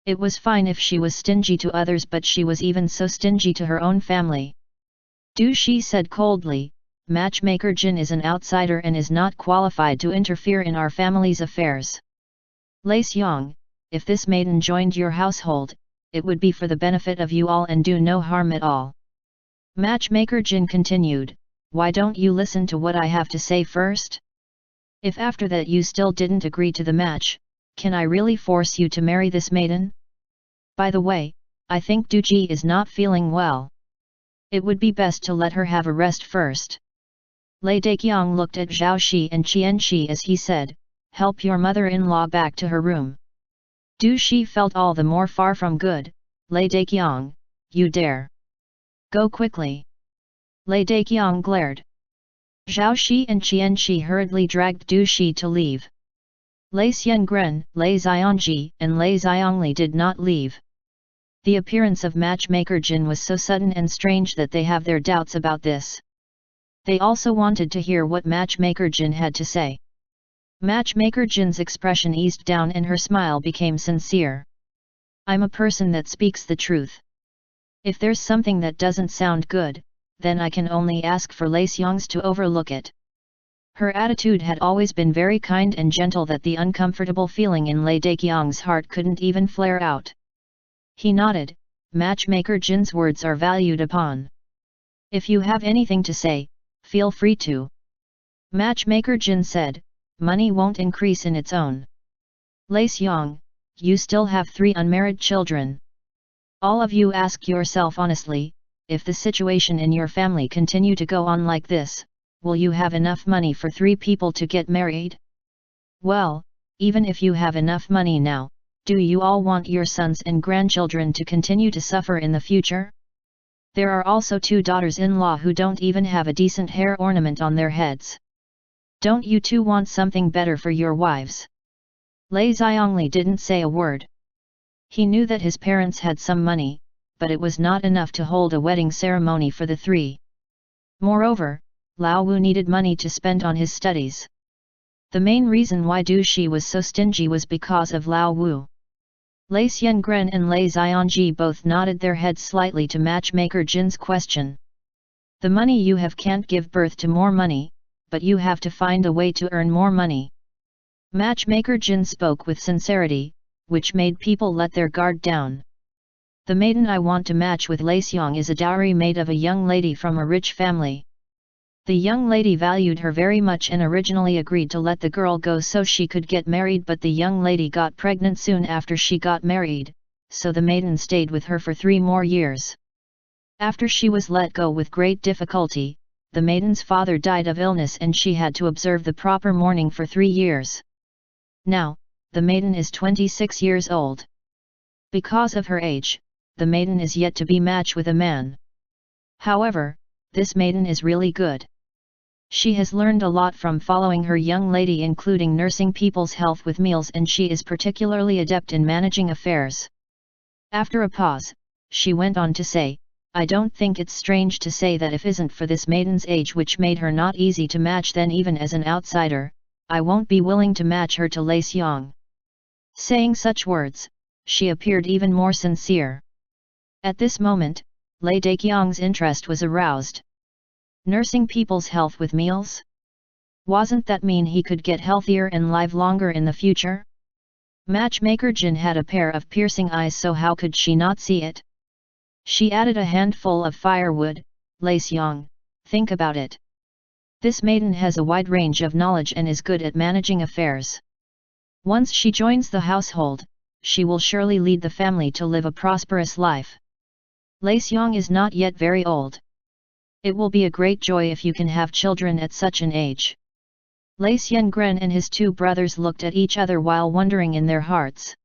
It was fine if she was stingy to others, but she was even so stingy to her own family. Du Shi said coldly, Matchmaker Jin is an outsider and is not qualified to interfere in our family's affairs. Lei Xiong, if this maiden joined your household, it would be for the benefit of you all and do no harm at all. Matchmaker Jin continued, why don't you listen to what I have to say first? If after that you still didn't agree to the match, can I really force you to marry this maiden? By the way, I think Du Ji is not feeling well. It would be best to let her have a rest first. Lei Daqiang looked at Zhao Shi and Qian Shi as he said, help your mother-in-law back to her room. Du Shi felt all the more far from good. Lei Daqiang, you dare. Go quickly. Lei Daqiang glared. Zhao Shi and Qian Shi hurriedly dragged Du Shi to leave. Lei Xiangren, Lei Xiangji, and Lei Xiongli did not leave. The appearance of Matchmaker Jin was so sudden and strange that they have their doubts about this. They also wanted to hear what Matchmaker Jin had to say. Matchmaker Jin's expression eased down and her smile became sincere. I'm a person that speaks the truth. If there's something that doesn't sound good, then I can only ask for Lei Xiong's to overlook it. Her attitude had always been very kind and gentle, that the uncomfortable feeling in Lei Daqiang's heart couldn't even flare out. He nodded. Matchmaker Jin's words are valued upon. If you have anything to say, feel free to. Matchmaker Jin said, money won't increase in its own. Lei Xiong, you still have 3 unmarried children. All of you ask yourself honestly, if the situation in your family continue to go on like this, will you have enough money for 3 people to get married? Well, even if you have enough money now, do you all want your sons and grandchildren to continue to suffer in the future? There are also 2 daughters-in-law who don't even have a decent hair ornament on their heads. Don't you too want something better for your wives? Lei Xiongli didn't say a word. He knew that his parents had some money, but it was not enough to hold a wedding ceremony for the three. Moreover, Lao Wu needed money to spend on his studies. The main reason why Du Shi was so stingy was because of Lao Wu. Lei Xiongren and Lei Xiongji both nodded their heads slightly to matchmaker Jin's question. The money you have can't give birth to more money, but you have to find a way to earn more money. Matchmaker Jin spoke with sincerity, which made people let their guard down. The maiden I want to match with Lei Xiong is a dowry made of a young lady from a rich family. The young lady valued her very much and originally agreed to let the girl go so she could get married, but the young lady got pregnant soon after she got married, so the maiden stayed with her for 3 more years. After she was let go with great difficulty, the maiden's father died of illness and she had to observe the proper mourning for 3 years. Now, the maiden is 26 years old. Because of her age, the maiden is yet to be matched with a man. However, this maiden is really good. She has learned a lot from following her young lady, including nursing people's health with meals, and she is particularly adept in managing affairs. After a pause, she went on to say, I don't think it's strange to say that if isn't for this maiden's age which made her not easy to match, then even as an outsider, I won't be willing to match her to Lei Xiong. Saying such words, she appeared even more sincere. At this moment, Lei Daqiang's interest was aroused. Nursing people's health with meals? Wasn't that mean he could get healthier and live longer in the future? Matchmaker Jin had a pair of piercing eyes, so how could she not see it? She added a handful of firewood. Lei Xiong, think about it. This maiden has a wide range of knowledge and is good at managing affairs. Once she joins the household, she will surely lead the family to live a prosperous life. Lei Xiong is not yet very old. It will be a great joy if you can have children at such an age. Lei Xiongren and his 2 brothers looked at each other while wondering in their hearts.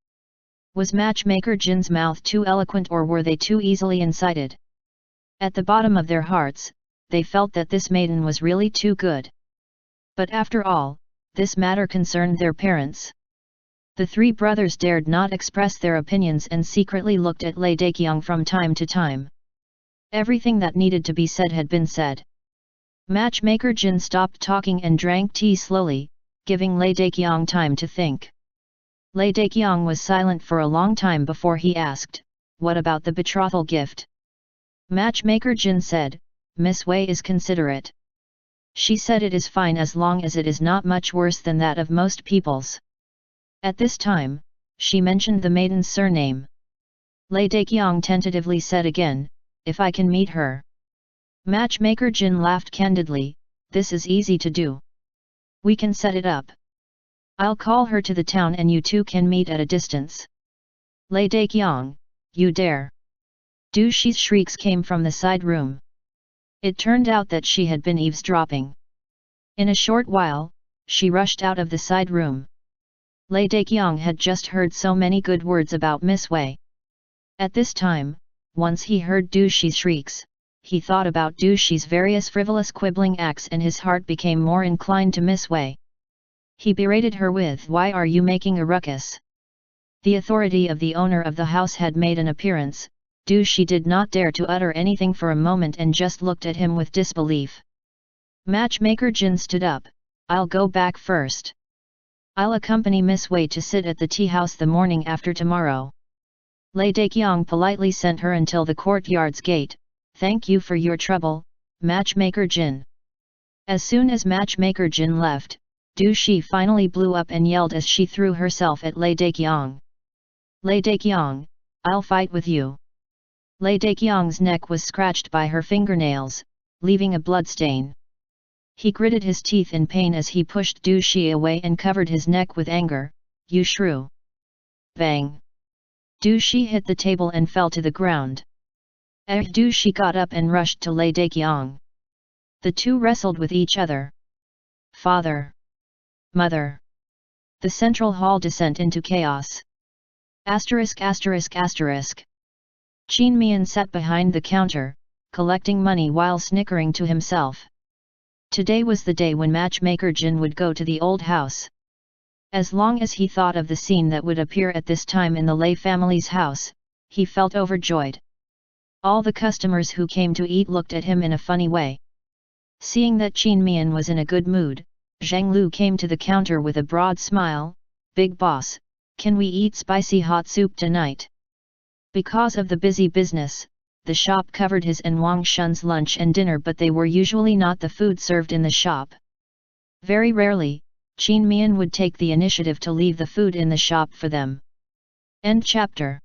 Was matchmaker Jin's mouth too eloquent, or were they too easily incited? At the bottom of their hearts, they felt that this maiden was really too good. But after all, this matter concerned their parents. The 3 brothers dared not express their opinions and secretly looked at Lei Daqiang from time to time. Everything that needed to be said had been said. Matchmaker Jin stopped talking and drank tea slowly, giving Lei Daqiang time to think. Lei Daqiang was silent for a long time before he asked, what about the betrothal gift? Matchmaker Jin said, Miss Wei is considerate. She said it is fine as long as it is not much worse than that of most people's. At this time, she mentioned the maiden's surname. Lei Daqiang tentatively said again, if I can meet her. Matchmaker Jin laughed candidly, this is easy to do. We can set it up. I'll call her to the town and you 2 can meet at a distance. Lei Daqiang, you dare. Du Shi's shrieks came from the side room. It turned out that she had been eavesdropping. In a short while, she rushed out of the side room. Lei Daqiang had just heard so many good words about Miss Wei. At this time, once he heard Du Shi's shrieks, he thought about Du Shi's various frivolous quibbling acts and his heart became more inclined to Miss Wei. He berated her with, why are you making a ruckus? The authority of the owner of the house had made an appearance. Du Shi did not dare to utter anything for a moment and just looked at him with disbelief. Matchmaker Jin stood up, I'll go back first. I'll accompany Miss Wei to sit at the tea house the morning after tomorrow. Lei Daqiang politely sent her until the courtyard's gate. Thank you for your trouble, Matchmaker Jin. As soon as Matchmaker Jin left, Du Shi finally blew up and yelled as she threw herself at Lei Daqiang. Lei Daqiang, I'll fight with you. Lei Daqiang's neck was scratched by her fingernails, leaving a bloodstain. He gritted his teeth in pain as he pushed Du Shi away and covered his neck with anger. You shrew! Bang! Du Shi hit the table and fell to the ground. Du Shi got up and rushed to Lei Daqiang. The 2 wrestled with each other. Father! Mother! The central hall descent into chaos. Asterisk asterisk asterisk. Qin Mian sat behind the counter, collecting money while snickering to himself. Today was the day when Matchmaker Jin would go to the old house. As long as he thought of the scene that would appear at this time in the Lei family's house, he felt overjoyed. All the customers who came to eat looked at him in a funny way. Seeing that Qin Mian was in a good mood, Zhang Lu came to the counter with a broad smile. "Big boss, can we eat spicy hot soup tonight?" Because of the busy business, the shop covered his and Wang Shun's lunch and dinner, but they were usually not the food served in the shop. Very rarely, Qin Mian would take the initiative to leave the food in the shop for them. End chapter.